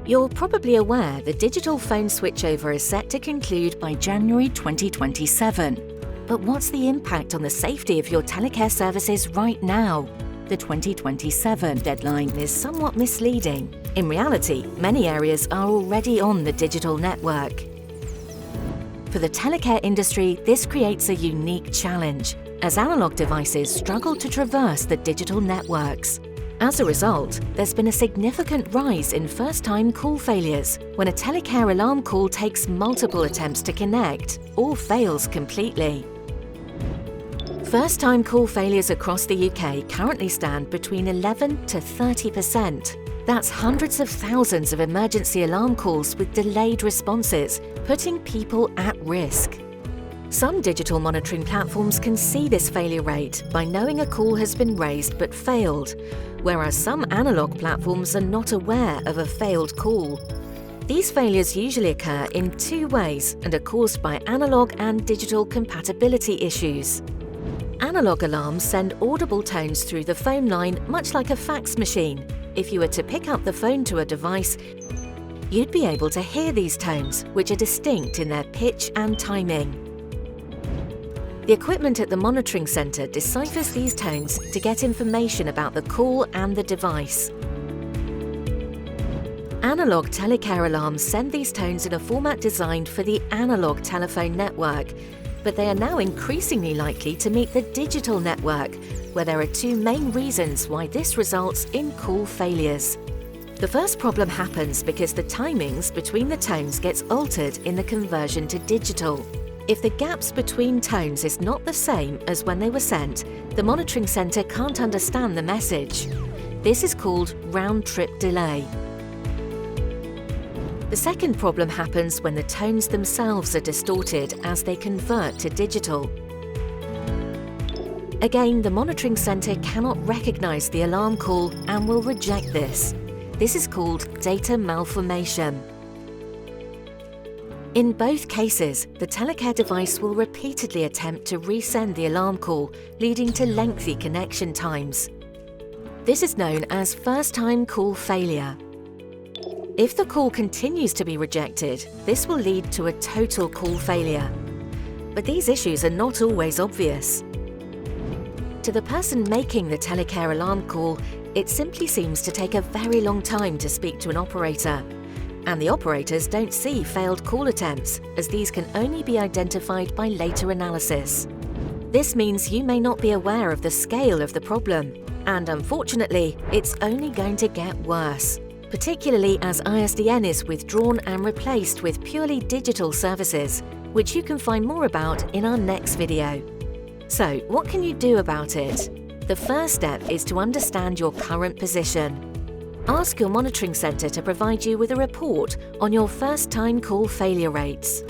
You're probably aware the digital phone switchover is set to conclude by January 2027. But what's the impact on the safety of your telecare services right now? The 2027 deadline is somewhat misleading. In reality, many areas are already on the digital network. For the telecare industry, this creates a unique challenge, as analog devices struggle to traverse the digital networks. As a result, there's been a significant rise in first-time call failures when a telecare alarm call takes multiple attempts to connect or fails completely. First-time call failures across the UK currently stand between 11 to 30%. That's hundreds of thousands of emergency alarm calls with delayed responses, putting people at risk. Some digital monitoring platforms can see this failure rate by knowing a call has been raised but failed, whereas some analog platforms are not aware of a failed call. These failures usually occur in two ways and are caused by analog and digital compatibility issues. Analog alarms send audible tones through the phone line much like a fax machine. If you were to pick up the phone to a device, you'd be able to hear these tones, which are distinct in their pitch and timing. The equipment at the monitoring centre deciphers these tones to get information about the call and the device. Analog telecare alarms send these tones in a format designed for the analog telephone network, but they are now increasingly likely to meet the digital network, where there are two main reasons why this results in call failures. The first problem happens because the timings between the tones gets altered in the conversion to digital. If the gaps between tones is not the same as when they were sent, the monitoring centre can't understand the message. This is called round-trip delay. The second problem happens when the tones themselves are distorted as they convert to digital. Again, the monitoring centre cannot recognise the alarm call and will reject this. This is called data malformation. In both cases, the telecare device will repeatedly attempt to resend the alarm call, leading to lengthy connection times. This is known as first-time call failure. If the call continues to be rejected, this will lead to a total call failure. But these issues are not always obvious. To the person making the telecare alarm call, it simply seems to take a very long time to speak to an operator. And the operators don't see failed call attempts, as these can only be identified by later analysis. This means you may not be aware of the scale of the problem, and unfortunately, it's only going to get worse, particularly as ISDN is withdrawn and replaced with purely digital services, which you can find more about in our next video. So, what can you do about it? The first step is to understand your current position. Ask your monitoring centre to provide you with a report on your first-time call failure rates.